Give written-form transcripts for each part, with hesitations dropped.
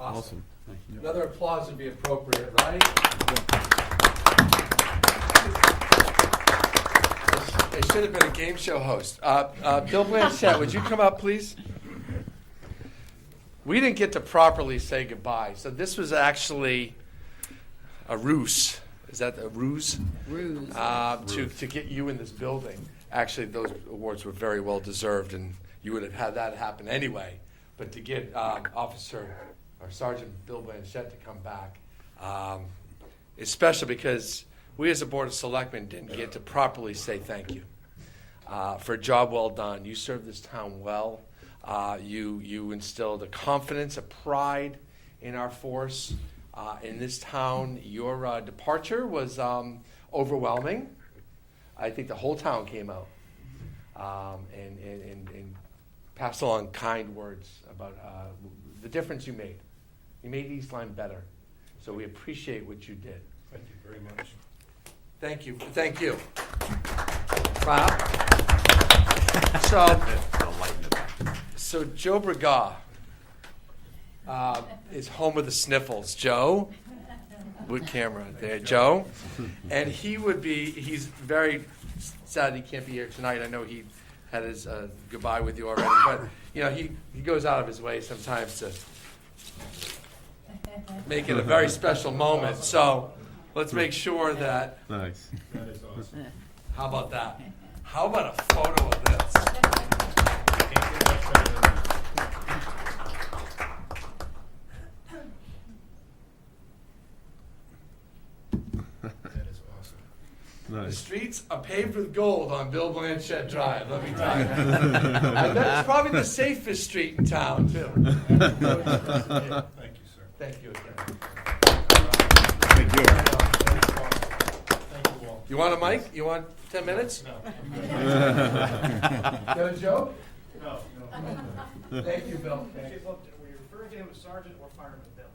Awesome. Thank you. Another applause would be appropriate, right? It should have been a game show host. Bill Blanchett, would you come up, please? We didn't get to properly say goodbye, so this was actually a ruse. Is that a ruse? Ruse. To get you in this building. Actually, those awards were very well deserved, and you would have had that happen anyway. But to get Officer or Sergeant Bill Blanchett to come back is special because we as a Board of Selectmen didn't get to properly say thank you for a job well done. You served this town well. You instilled a confidence, a pride in our force. In this town, your departure was overwhelming. I think the whole town came out and passed along kind words about the difference you made. You made East Lyme better. So we appreciate what you did. Thank you very much. Thank you. Thank you. Wow. So Joe Braga is home of the sniffles. Joe, with camera there, Joe. And he's very sad he can't be here tonight. I know he had his goodbye with you already, but he goes out of his way sometimes to make it a very special moment. So let's make sure that. Nice. That is awesome. How about that? How about a photo of this? Can't get much better than that. That is awesome. The Nice. streets are paved with gold on Bill Blanchett Drive, let me tell you. I bet it's probably the safest street in town, too. Thank you, sir. Thank you again. Thank you. Thank you all. You want a mic? You want 10 minutes? No. Got a joke? No. Thank you, Bill. Were you referring to him as Sergeant or Fireman Bill?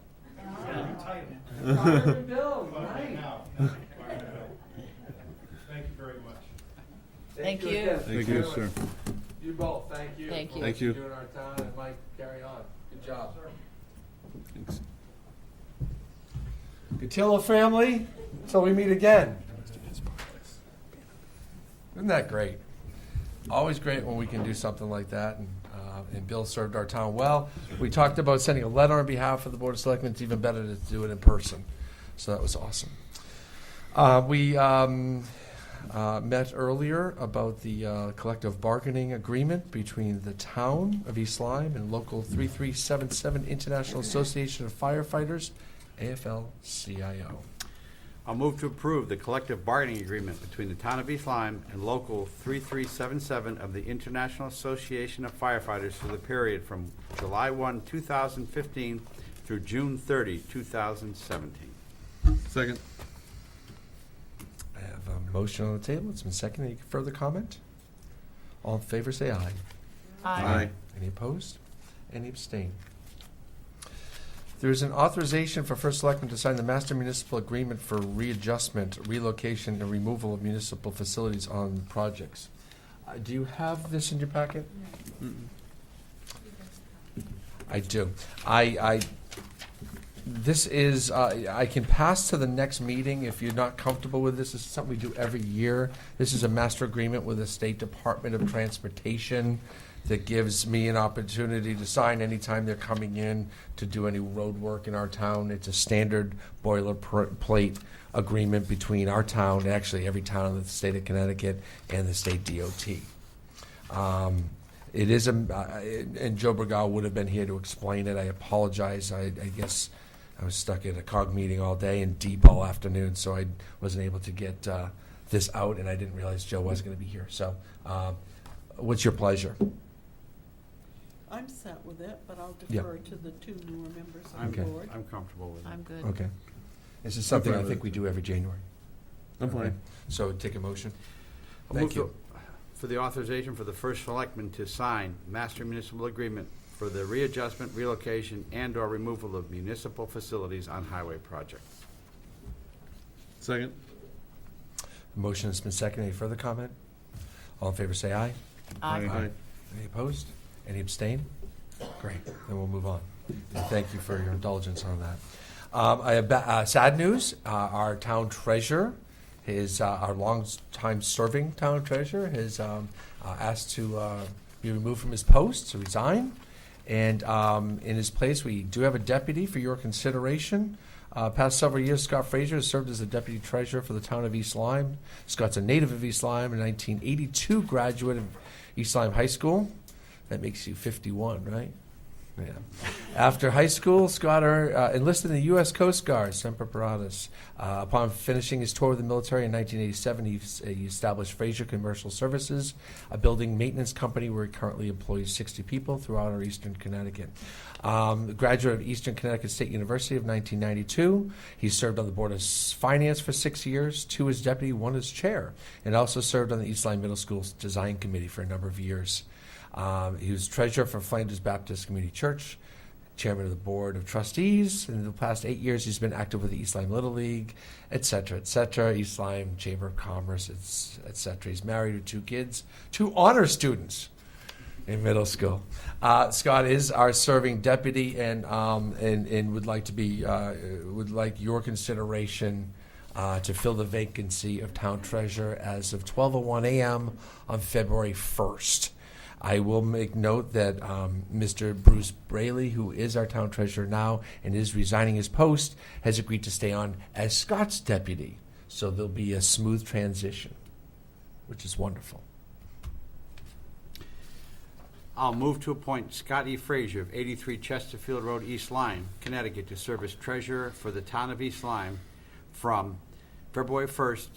Yeah, new title. Fireman Bill, Right nice. now. Thank you very much. Thank you. again. Thank you, sir. You both, thank you. Thank you. for Thank what you. do in our town, and Mike, carry on. Good job. Thanks. Cotillo family, till we meet again. Isn't that great? Always great when we can do something like that, and Bill served our town well. We talked about sending a letter on behalf of the Board of Selectmen. It's even better to do it in person, so that was awesome. We met earlier about the collective bargaining agreement between the town of East Lyme and Local 3377 International Association of Firefighters, AFL-CIO. I'll move to approve the collective bargaining agreement between the Town of East Lyme and Local 3377 of the International Association of Firefighters for the period from July 1, 2015 through June 30, 2017. Second. I have a motion on the table. It's been seconded. Any further comment? All in favor, say aye. Aye. Any opposed? Any abstain? There is an authorization for First Selectman to sign the Master Municipal Agreement for readjustment, relocation, and removal of municipal facilities on projects. Do you have this in your packet? I do. This is, I can pass to the next meeting if you're not comfortable with this. This is something we do every year. This is a master agreement with the State Department of Transportation that gives me an opportunity to sign anytime they're coming in to do any road work in our town. It's a standard boilerplate agreement between our town, and actually every town in the state of Connecticut, and the state DOT. It is and Joe Bergal would have been here to explain it. I apologize. I guess I was stuck at a COG meeting all day and deep all afternoon, so I wasn't able to get this out, and I didn't realize Joe was going to be here. So what's your pleasure? I'm set with it, but I'll Yeah. defer to the two newer members of I'm the board. I'm comfortable with it. I'm good. Okay. This is something fine I with think it. we do every January. I'm fine. Okay. So take a motion. I'll Thank move you. for the authorization for the First Selectman to sign Master Municipal Agreement for the readjustment, relocation, and/or removal of municipal facilities on highway projects. Second. The motion has been seconded. Any further comment? All in favor, say aye. Aye. Any opposed? Any abstain? Great. Then we'll move on. And thank you for your indulgence on that. I have sad news. Our town treasurer, our long-time serving town treasurer, has asked to be removed from his post, to resign. And in his place, we do have a deputy for your consideration. Past several years, Scott Frazier has served as the deputy treasurer for the town of East Lyme. Scott's a native of East Lyme, a 1982 graduate of East Lyme High School. That makes you 51, right? Yeah. After high school, Scott enlisted in the U.S. Coast Guard, Semper Paratus. Upon finishing his tour of the military in 1987, he established Frazier Commercial Services, a building maintenance company where he currently employs 60 people throughout our eastern Connecticut. Graduate of Eastern Connecticut State University of 1992. He served on the Board of Finance for 6 years, 2 as deputy, 1 as chair, and also served on the East Lyme Middle School Design Committee for a number of years. He was treasurer for Flanders Baptist Community Church, chairman of the board of trustees. In the past 8 years, he's been active with the East Lyme Little League, et cetera, East Lyme Chamber of Commerce, et cetera. He's married with 2 kids, 2 honor students in middle school. Scott is our serving deputy and would like your consideration to fill the vacancy of town treasurer as of 12:01 a.m. on February 1st. I will make note that Mr. Bruce Braley, who is our town treasurer now and is resigning his post, has agreed to stay on as Scott's deputy. So there'll be a smooth transition, which is wonderful. I'll move to appoint Scott E. Frazier of 83 Chesterfield Road, East Lyme, Connecticut, to serve as treasurer for the town of East Lyme from February 1st,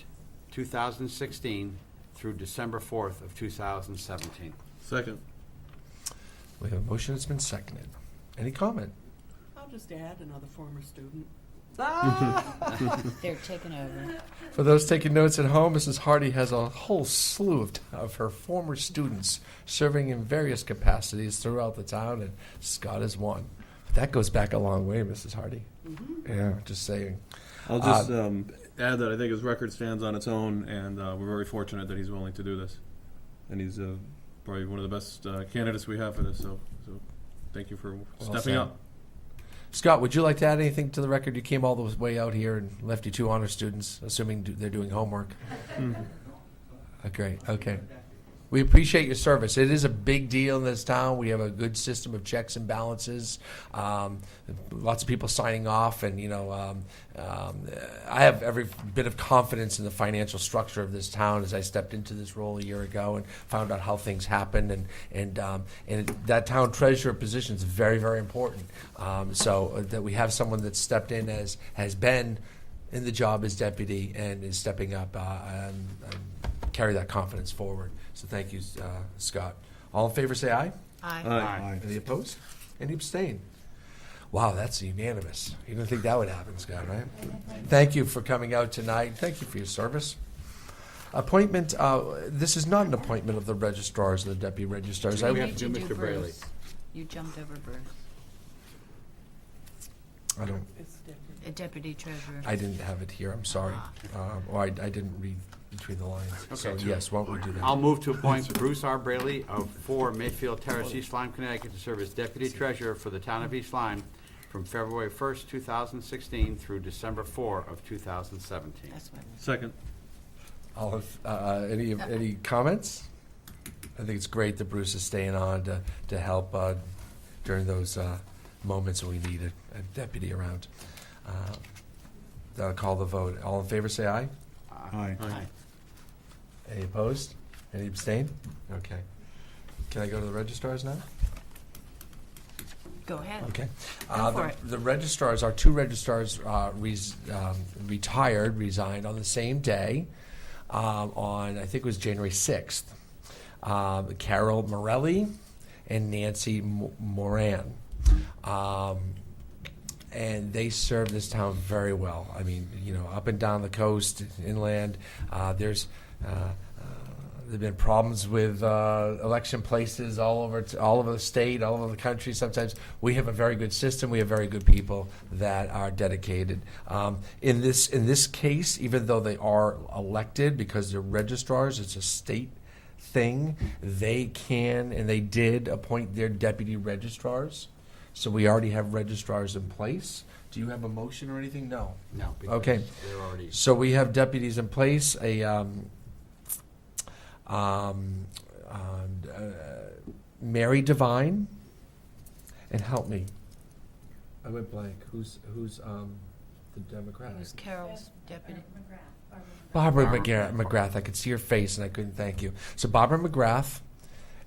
2016 through December 4th of 2017. Second. We have a motion that's been seconded. Any comment? I'll just add another former student. They're taking over. For those taking notes at home, Mrs. Hardy has a whole slew of her former students serving in various capacities throughout the town, and Scott is one. That goes back a long way, Mrs. Hardy. Mm-hmm. Yeah, just saying. I'll just add that I think his record stands on its own, and we're very fortunate that he's willing to do this. And he's probably one of the best candidates we have for this, so thank you for stepping said. up. Scott, would you like to add anything to the record? You came all the way out here and left you 2 honor students, assuming they're doing homework. Great, okay. We appreciate your service. It is a big deal in this town. We have a good system of checks and balances. Lots of people signing off, and I have every bit of confidence in the financial structure of this town as I stepped into this role a year ago and found out how things happen. And that town treasurer position is very, very important. So that we have someone that's stepped in has been in the job as deputy and is stepping up and carry that confidence forward. So thank you, Scott. All in favor, say aye. Aye. Aye. Any opposed? Any abstain? Wow, that's unanimous. You didn't think that would happen, Scott, right? Thank you for coming out tonight. Thank you for your service. Appointment, this is not an appointment of the registrars, the deputy registrars. We have to do Mr. Braley. Bruce. You jumped over Bruce. I don't. It's different. A deputy treasurer. I didn't have it here. I'm sorry. Or I didn't read between the lines. So Okay. yes, why don't we do that? I'll move to appoint Bruce R. Braley of 4 Mayfield Terrace, East Lyme, Connecticut, to serve as deputy treasurer for the town of East Lyme from February 1st, 2016 through December 4 of 2017. That's what. Second. Any comments? I think it's great that Bruce is staying on to help during those moments when we need a deputy around. I'll call the vote. All in favor, say aye. Aye. Any opposed? Any abstain? Okay. Can I go to the registrars now? Go ahead. Okay. Go for it. The registrars, our 2 registrars resigned on the same day on, I think it was January 6th. Carol Morelli and Nancy Moran. And they serve this town very well. I mean, up and down the coast, inland, there's been problems with election places all over the state, all over the country. Sometimes we have a very good system. We have very good people that are dedicated. In this case, even though they are elected because they're registrars, it's a state thing. They can and they did appoint their deputy registrars. So we already have registrars in place. Do you have a motion or anything? No. No. Okay. because They're already, So we have deputies in place, Mary Devine, and help me. I went blank. Who's the Democrat? Who's Carol's deputy? Barbara McGrath. I could see her face and I couldn't thank you. So Barbara McGrath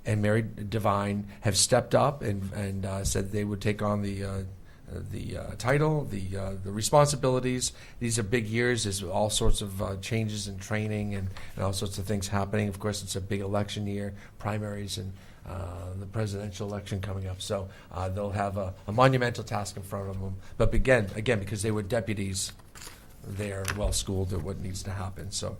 and Mary Devine have stepped up and said they would take on the title, the responsibilities. These are big years. There's all sorts of changes in training and all sorts of things happening. Of course, it's a big election year, primaries and the presidential election coming up. So they'll have a monumental task in front of them. But again, because they were deputies, they're well schooled at what needs to happen. So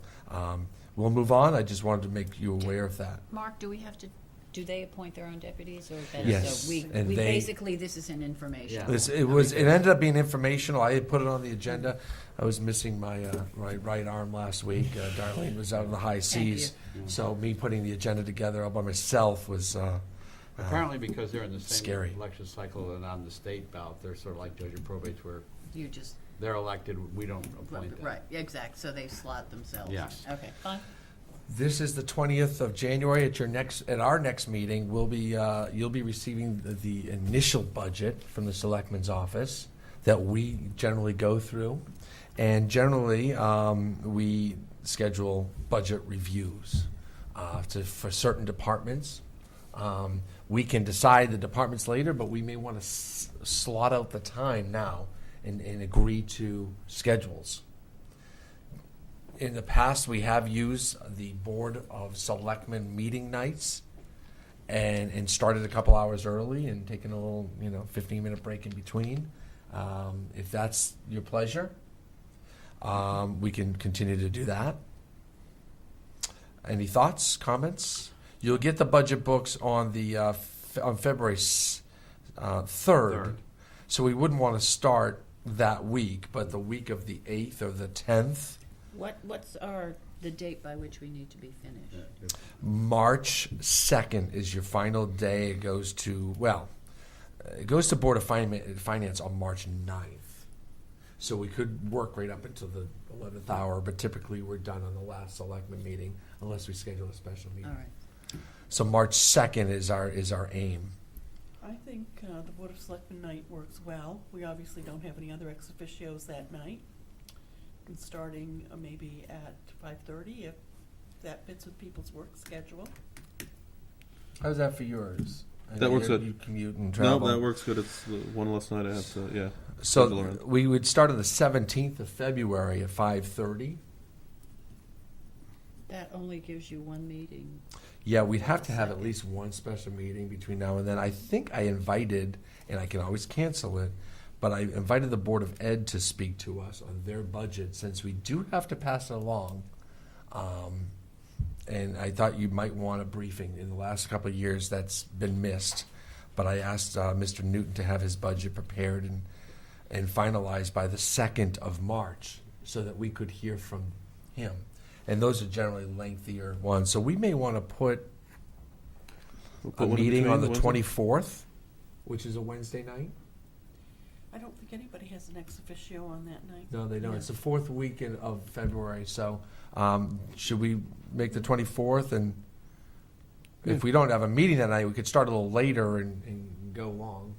we'll move on. I just wanted to make you aware of that. Mark, do they appoint their own deputies, or that Yes, so we and basically, this is an information? Yeah. It ended up being informational. I had put it on the agenda. I was missing my right arm last week. Darlene was out in the high seas, so me putting the agenda together all by myself was apparently because they're in the same Scary. election cycle and on the state ballot, they're sort of like judge and probates where You just, they're elected, we don't appoint them. right, exact, so they slot themselves. Yes. Okay, fine. This is the 20th of January. At our next meeting, you'll be receiving the initial budget from the Selectmen's office that we generally go through, and generally we schedule budget reviews for certain departments. We can decide the departments later, but we may want to slot out the time now and agree to schedules. In the past, we have used the Board of Selectmen meeting nights and started a couple hours early and taken a little, 15-minute break in between. If that's your pleasure, we can continue to do that. Any thoughts, comments? You'll get the budget books on February 3rd, so we wouldn't want to start that week, but the week of the 8th or the 10th. What's the date by which we need to be finished? March 2nd is your final day. It goes to Board of Finance on March 9th. So we could work right up until the 11th hour, but typically we're done on the last selectman meeting unless we schedule a special meeting. All right. So March 2nd is our aim. I think the Board of Selectmen night works well. We obviously don't have any other ex officios that night. And starting maybe at 5:30 if that fits with people's work schedule. How's that for yours? I That know works good. You commute and No, travel. that works good. It's one less night I have to, schedule So around. we would start on the 17th of February at 5:30. That only gives you one meeting. Yeah, we'd have to have at least one special meeting between now and then. I think I invited, and I can always cancel it, but I invited the Board of Ed to speak to us on their budget since we do have to pass it along. And I thought you might want a briefing. In the last couple of years, that's been missed. But I asked Mr. Newton to have his budget prepared and finalized by the 2nd of March so that we could hear from him. And those are generally lengthier ones. So we may want to put We'll a put one in meeting on the between, Wednesday? 24th, which is a Wednesday night. I don't think anybody has an ex officio on that night. No, they don't. Yeah. It's the fourth weekend of February. So should we make the 24th? And if we don't have a meeting that night, we could start a little later and go long.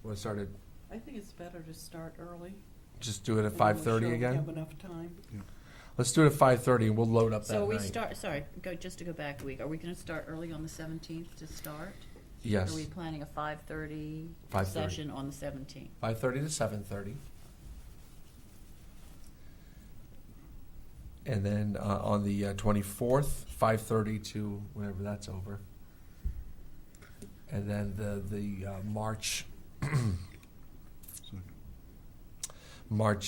We'll start at, I think it's better to start early. just do it at and then we're 5:30 sure we again? have enough time. Let's do it at 5:30 and we'll load up that So we night. just to go back a week, are we gonna start early on the 17th to start? Yes, Are we planning a 5:30 5:30. session on the 17th? 5:30 to 7:30. And then on the 24th, 5:30 to whenever that's over. And then the March,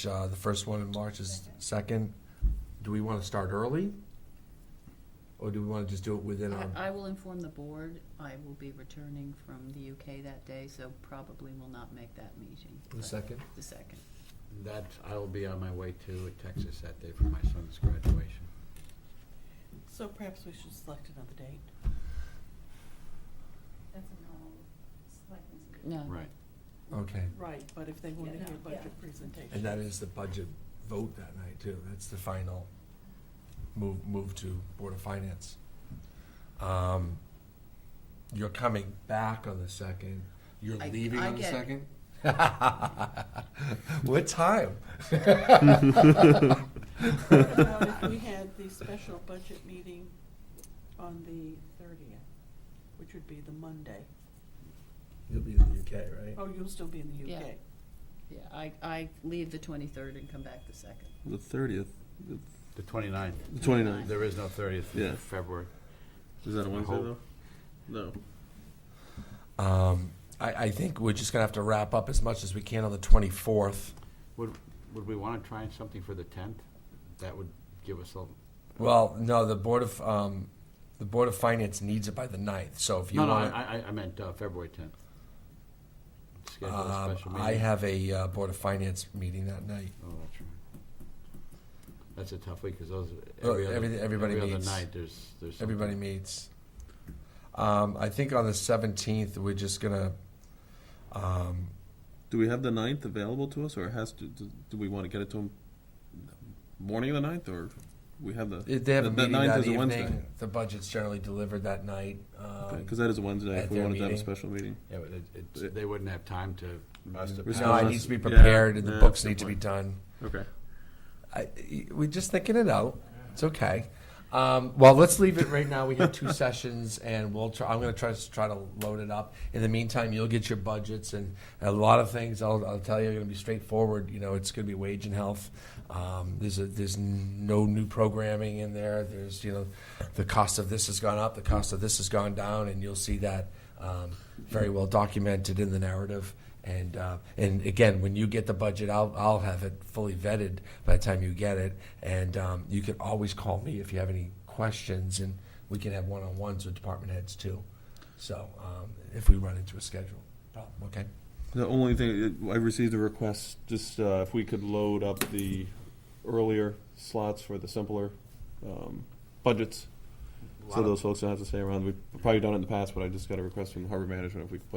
the first one in March is 2nd. Do we want to start early? Or do we want to just do it within our, I will inform the board. I will be returning from the UK that day, so probably will not make that meeting. the but 2nd? The 2nd. That, I will be on my way to Texas that day for my son's graduation. So perhaps we should select another date. That's a normal selectmen's meeting. No. Right. Okay. Right, but if they want to Yeah. hear budget presentation. And that is the budget vote that night, too. That's the final move to Board of Finance. You're coming back on the 2nd. You're I- leaving I on the get- 2nd? What time? What about if we had the special budget meeting on the 30th, which would be the Monday? You'll be in the UK, right? Oh, you'll still be in the UK? Yeah, I leave the 23rd and come back the 2nd. The 30th, The 29th. the 29th. There is no 30th Yeah. of February. Is that a Wednesday hope. though? No. I think we're just gonna have to wrap up as much as we can on the 24th. Would we want to try something for the 10th? That would give us a, Well, no, the Board of Finance needs it by the 9th, so if you no, want. I meant February 10th. Schedule a special meeting. I have a Board of Finance meeting that night. Oh, that's right. That's a tough week, because those, Oh, every everybody other meets. night, there's something. Everybody meets. I think on the 17th, we're just gonna, Do we have the 9th available to us, or it has to? Do we want to get it to them morning of the 9th, or we have the? they have a the meeting 9th that is a Wednesday. evening. The budget's generally delivered that night. Because that is a Wednesday. at If we their wanted to have a meeting. special meeting. Yeah, but they wouldn't have time to, us to. Response. No, it pass. needs to be Yeah, prepared, and the yeah, books good need to be point. done. Okay. We're just thinking it out. It's okay. Well, let's leave it right now. We have 2 sessions, and we'll try. I'm going to try to load it up. In the meantime, you'll get your budgets, and a lot of things. I'll tell you are going to be straightforward. You know, it's going to be wage and health. There's no new programming in there. There's the cost of this has gone up, the cost of this has gone down, and you'll see that very well documented in the narrative. And again, when you get the budget, I'll have it fully vetted by the time you get it. And you can always call me if you have any questions, and we can have one-on-ones with department heads too. So if we run into a schedule problem, okay. The only thing I received a request, just if we could load up the earlier slots for the simpler budgets, so those folks don't have to stay around. We've probably done it in the past, but I just got a request from Harbor Management if we could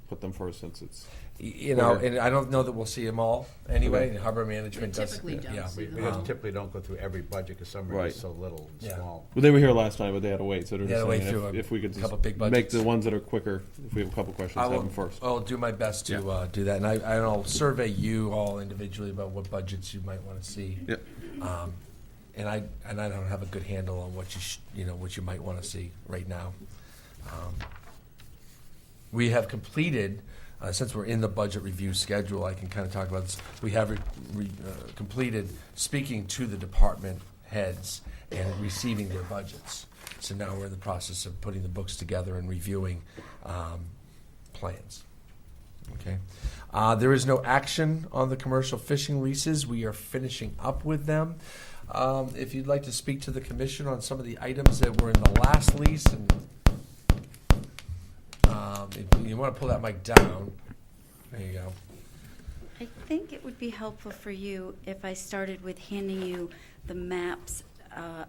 put them first, since it's. And I don't know that we'll see them all anyway. Okay. Harbor Management We does. typically don't Yeah, see We them. just typically don't go through every budget, because some are Right. just so little and Yeah. small. Well, they were here last time, but they had to wait, so they're They had just to wait saying through if we could just couple big make budgets. the ones that are quicker, if we have a couple questions, I have will them first. I'll do my best to do that, and I'll survey you all individually about what budgets you might want to see. Yep. And I don't have a good handle on what what you might want to see right now. We have completed, since we're in the budget review schedule, I can kind of talk about this. We have completed speaking to the department heads and receiving their budgets. So now we're in the process of putting the books together and reviewing plans. Okay. There is no action on the commercial fishing leases. We are finishing up with them. If you'd like to speak to the commission on some of the items that were in the last lease, and if you want to pull that mic down, there you go. I think it would be helpful for you if I started with handing you the maps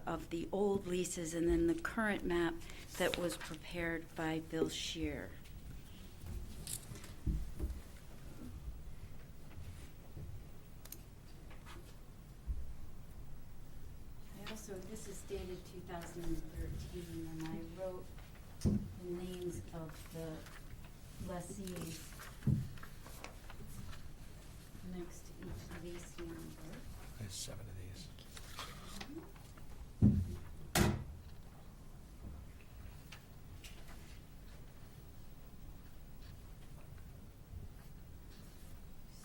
of the old leases and then the current map that was prepared by Bill Shear. I also, this is dated 2013, and I wrote the names of the lessees next to each lease number. There's 7 of these.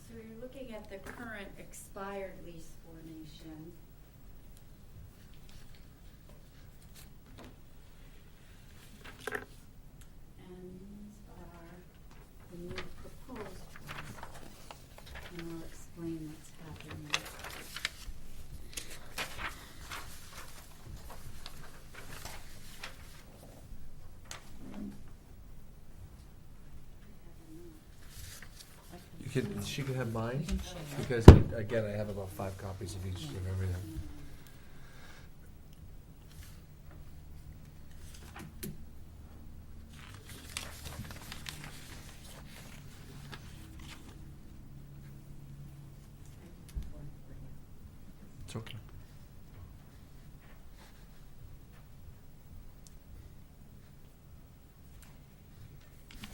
So you're looking at the current expired lease formation. And these are the new proposed ones. And I'll explain what's happening. She can have mine, because again, I have about 5 copies of each of everything. It's okay.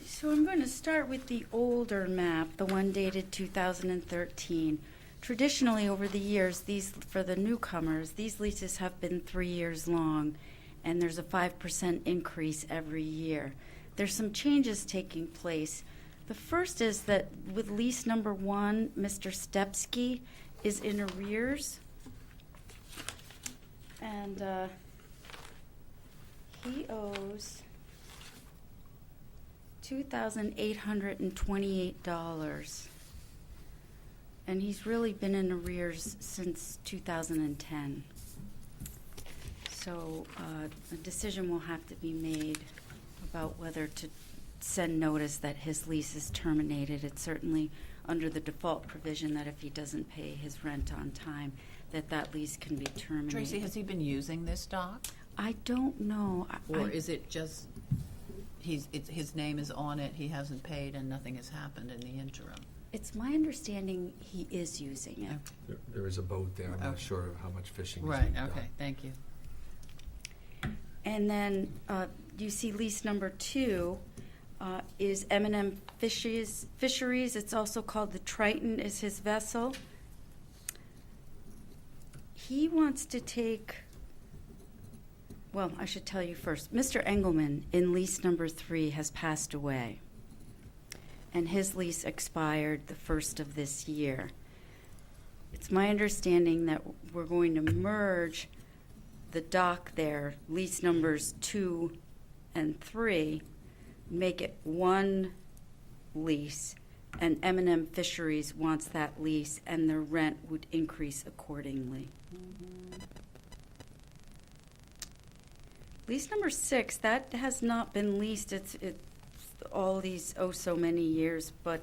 So I'm going to start with the older map, the one dated 2013. Traditionally, over the years, for the newcomers, these leases have been 3 years long, and there's a 5% increase every year. There's some changes taking place. The first is that with lease number 1, Mr. Stepsky is in arrears, and he owes $2,828, and he's really been in arrears since 2010. So a decision will have to be made about whether to send notice that his lease is terminated. It's certainly under the default provision that if he doesn't pay his rent on time, that lease can be terminated. Tracy, has he been using this dock? I don't know. Or is it just, his name is on it, he hasn't paid, and nothing has happened in the interim? It's my understanding he is using it. There is a boat there. I'm not Okay. sure of how much fishing is Right, being done. okay, thank you. And then you see lease number 2 is M&M Fisheries. It's also called the Triton is his vessel. He wants to take, well, I should tell you first, Mr. Engelman in lease number 3 has passed away. And his lease expired the 1st of this year. It's my understanding that we're going to merge the dock there, lease numbers 2 and 3, make it one lease, and M&M Fisheries wants that lease, and the rent would increase accordingly. Lease number 6, that has not been leased. It's all these so many years, but